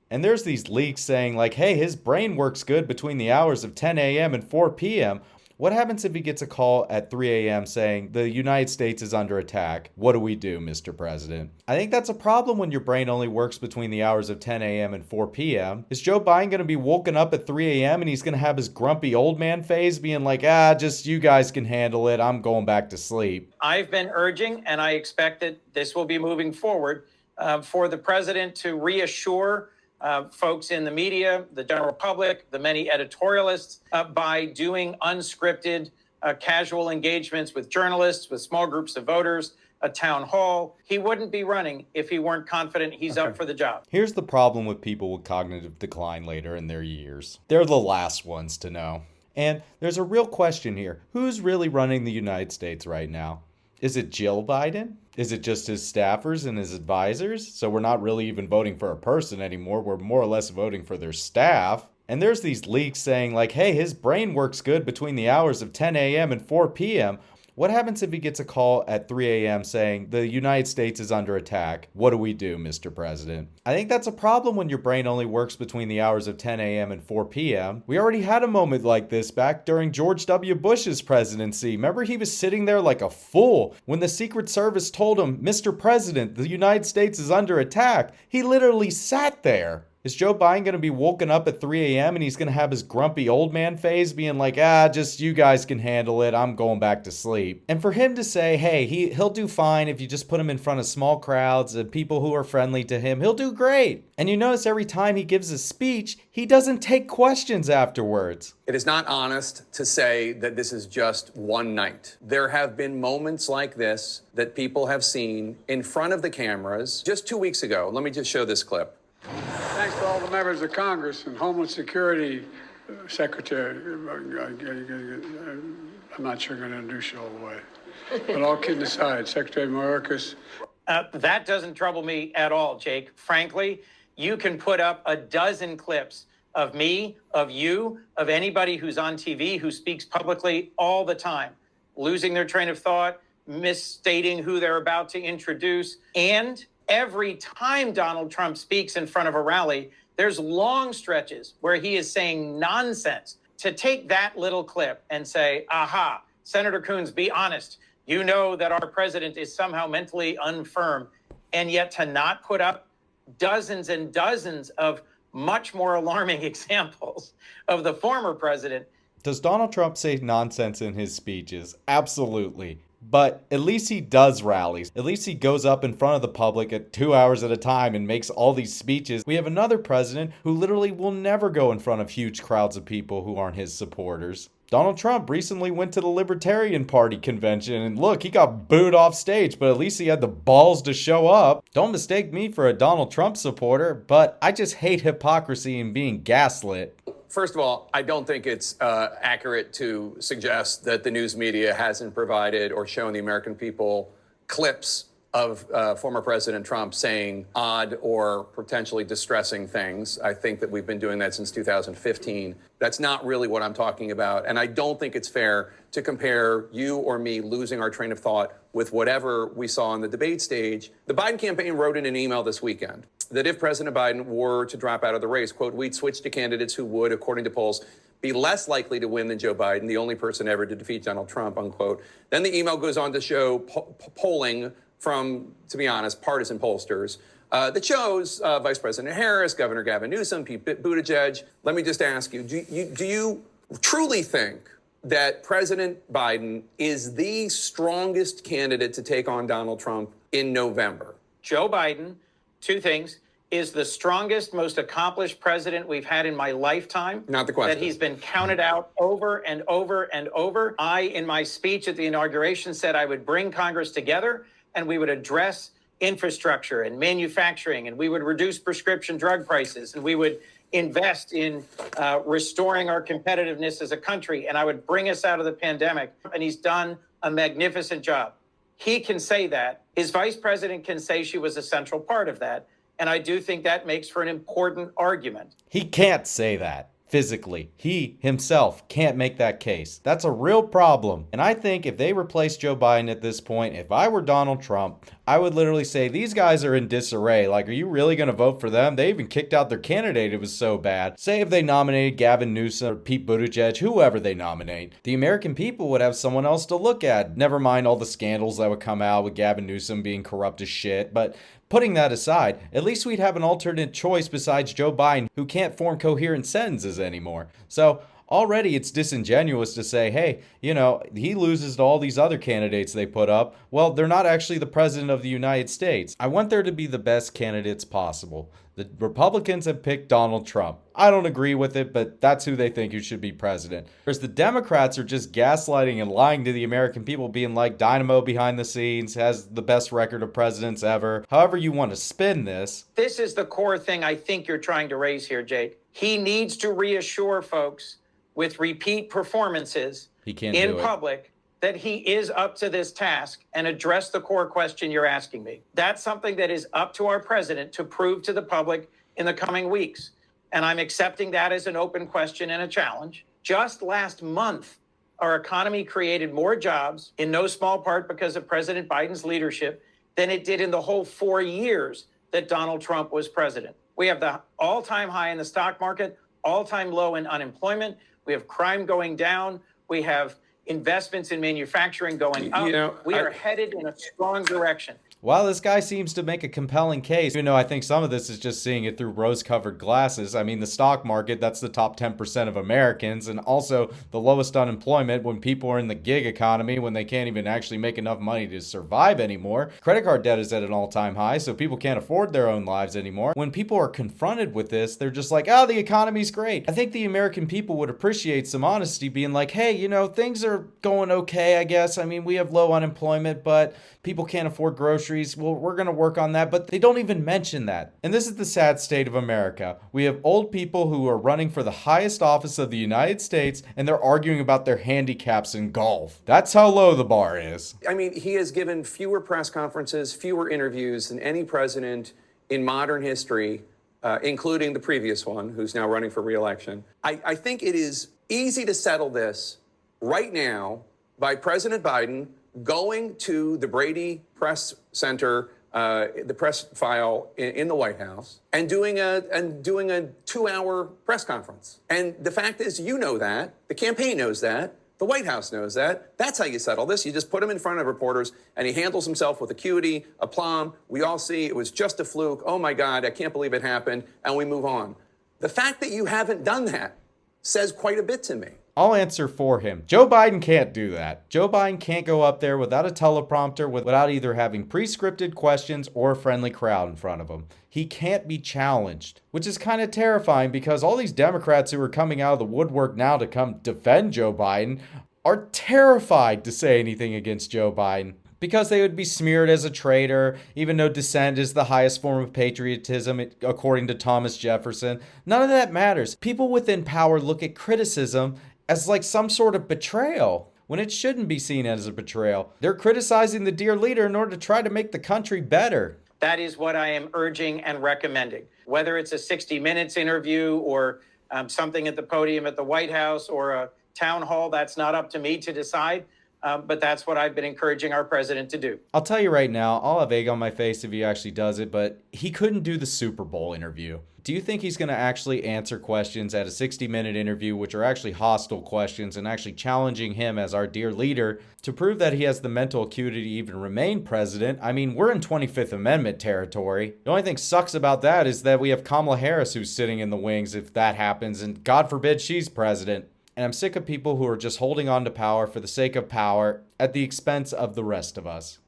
And there's these leaks saying like, hey, his brain works good between the hours of 10 a.m. and 4 p.m. What happens if he gets a call at 3 a.m. saying the United States is under attack? What do we do, Mr. President? I think that's a problem when your brain only works between the hours of 10 a.m. and 4 p.m. Is Joe Biden going to be woken up at 3 a.m. and he's going to have his grumpy old man phase being like, just you guys can handle it. I'm going back to sleep. I've been urging, and I expect that this will be moving forward, for the president to reassure folks in the media, the general public, the many editorialists, by doing unscripted, casual engagements with journalists, with small groups of voters, a town hall. He wouldn't be running if he weren't confident he's up for the job. Here's the problem with people with cognitive decline later in their years. They're the last ones to know. And there's a real question here. Who's really running the United States right now? Is it Jill Biden? Is it just his staffers and his advisors? So we're not really even voting for a person anymore. We're more or less voting for their staff. And there's these leaks saying like, hey, his brain works good between the hours of 10 a.m. and 4 p.m. What happens if he gets a call at 3 a.m. saying the United States is under attack? What do we do, Mr. President? I think that's a problem when your brain only works between the hours of 10 a.m. and 4 p.m. We already had a moment like this back during George W. Bush's presidency. Remember, he was sitting there like a fool when the Secret Service told him, Mr. President, the United States is under attack. He literally sat there. Is Joe Biden going to be woken up at 3 a.m. and he's going to have his grumpy old man phase being like, just you guys can handle it. I'm going back to sleep. And for him to say, hey, he'll do fine if you just put him in front of small crowds and people who are friendly to him. He'll do great. And you notice every time he gives a speech, he doesn't take questions afterwards. It is not honest to say that this is just one night. There have been moments like this that people have seen in front of the cameras. Just 2 weeks ago, let me just show this clip. Thanks to all the members of Congress and Homeland Security Secretary. I'm not sure I'm going to introduce you all the way. But all kidding aside, Secretary Mayorkas. That doesn't trouble me at all, Jake. Frankly, you can put up a dozen clips of me, of you, of anybody who's on TV, who speaks publicly all the time, losing their train of thought, misstating who they're about to introduce, and every time Donald Trump speaks in front of a rally, there's long stretches where he is saying nonsense. To take that little clip and say, aha, Senator Coons, be honest. You know that our president is somehow mentally infirm. And yet to not put up dozens and dozens of much more alarming examples of the former president. Does Donald Trump say nonsense in his speeches? Absolutely. But at least he does rallies. At least he goes up in front of the public at 2 hours at a time and makes all these speeches. We have another president who literally will never go in front of huge crowds of people who aren't his supporters. Donald Trump recently went to the Libertarian Party convention and look, he got booed off stage, but at least he had the balls to show up. Don't mistake me for a Donald Trump supporter, but I just hate hypocrisy and being gaslit. First of all, I don't think it's accurate to suggest that the news media hasn't provided or shown the American people clips of former President Trump saying odd or potentially distressing things. I think that we've been doing that since 2015. That's not really what I'm talking about. And I don't think it's fair to compare you or me losing our train of thought with whatever we saw on the debate stage. The Biden campaign wrote in an email this weekend that if President Biden were to drop out of the race, quote, we'd switch to candidates who would, according to polls, be less likely to win than Joe Biden, the only person ever to defeat Donald Trump, unquote. Then the email goes on to show polling from, to be honest, partisan pollsters that shows Vice President Harris, Governor Gavin Newsom, Pete Buttigieg. Let me just ask you, do you truly think that President Biden is the strongest candidate to take on Donald Trump in November? Joe Biden, two things, is the strongest, most accomplished president we've had in my lifetime. Not the question. That he's been counted out over and over and over. I, in my speech at the inauguration, said I would bring Congress together and we would address infrastructure and manufacturing, and we would reduce prescription drug prices, and we would invest in restoring our competitiveness as a country, and I would bring us out of the pandemic. And he's done a magnificent job. He can say that. His vice president can say she was a central part of that. And I do think that makes for an important argument. He can't say that. Physically, he himself can't make that case. That's a real problem. And I think if they replace Joe Biden at this point, if I were Donald Trump, I would literally say these guys are in disarray. Like, are you really going to vote for them? They even kicked out their candidate. It was so bad. Say if they nominated Gavin Newsom or Pete Buttigieg, whoever they nominate, the American people would have someone else to look at. Never mind all the scandals that would come out with Gavin Newsom being corrupt as shit. But putting that aside, at least we'd have an alternate choice besides Joe Biden, who can't form coherent sentences anymore. So already it's disingenuous to say, hey, he loses to all these other candidates they put up. Well, they're not actually the president of the United States. I want there to be the best candidates possible. The Republicans have picked Donald Trump. I don't agree with it, but that's who they think who should be president. Whereas the Democrats are just gaslighting and lying to the American people, being like Dynamo behind the scenes, has the best record of presidents ever. However you want to spin this. This is the core thing I think you're trying to raise here, Jake. He needs to reassure folks with repeat performances in public that he is up to this task and address the core question you're asking me. That's something that is up to our president to prove to the public in the coming weeks. And I'm accepting that as an open question and a challenge. Just last month, our economy created more jobs, in no small part because of President Biden's leadership, than it did in the whole 4 years that Donald Trump was president. We have the all-time high in the stock market, all-time low in unemployment. We have crime going down. We have investments in manufacturing going up. We are headed in a strong direction. While this guy seems to make a compelling case, I think some of this is just seeing it through rose-colored glasses. I mean, the stock market, that's the top 10% of Americans, and also the lowest unemployment when people are in the gig economy, when they can't even actually make enough money to survive anymore. Credit card debt is at an all-time high, so people can't afford their own lives anymore. When people are confronted with this, they're just like, oh, the economy's great. I think the American people would appreciate some honesty, being like, hey, things are going okay, I guess. I mean, we have low unemployment, but people can't afford groceries. Well, we're going to work on that, but they don't even mention that. And this is the sad state of America. We have old people who are running for the highest office of the United States, and they're arguing about their handicaps in golf. That's how low the bar is. I mean, he has given fewer press conferences, fewer interviews than any president in modern history, including the previous one, who's now running for re-election. I think it is easy to settle this right now by President Biden going to the Brady Press Center, the press file in the White House, and doing a 2-hour press conference. And the fact is, that, the campaign knows that, the White House knows that. That's how you settle this. You just put him in front of reporters, and he handles himself with acuity, aplomb. We all see it was just a fluke. Oh my God, I can't believe it happened, and we move on. The fact that you haven't done that says quite a bit to me. I'll answer for him. Joe Biden can't do that. Joe Biden can't go up there without a teleprompter, without either having pre-scripted questions or a friendly crowd in front of him. He can't be challenged, which is kind of terrifying because all these Democrats who are coming out of the woodwork now to come defend Joe Biden are terrified to say anything against Joe Biden, because they would be smeared as a traitor, even though dissent is the highest form of patriotism, according to Thomas Jefferson. None of that matters. People within power look at criticism as like some sort of betrayal, when it shouldn't be seen as a betrayal. They're criticizing the dear leader in order to try to make the country better. That is what I am urging and recommending. Whether it's a 60 Minutes interview or something at the podium at the White House or a town hall, that's not up to me to decide. But that's what I've been encouraging our president to do. I'll tell you right now, I'll have egg on my face if he actually does it, but he couldn't do the Super Bowl interview. Do you think he's going to actually answer questions at a 60-minute interview, which are actually hostile questions, and actually challenging him as our dear leader to prove that he has the mental acuity to even remain president? I mean, we're in 25th Amendment territory. The only thing sucks about that is that we have Kamala Harris who's sitting in the wings if that happens, and God forbid she's president. And I'm sick of people who are just holding on to power for the sake of power at the expense of the rest of us.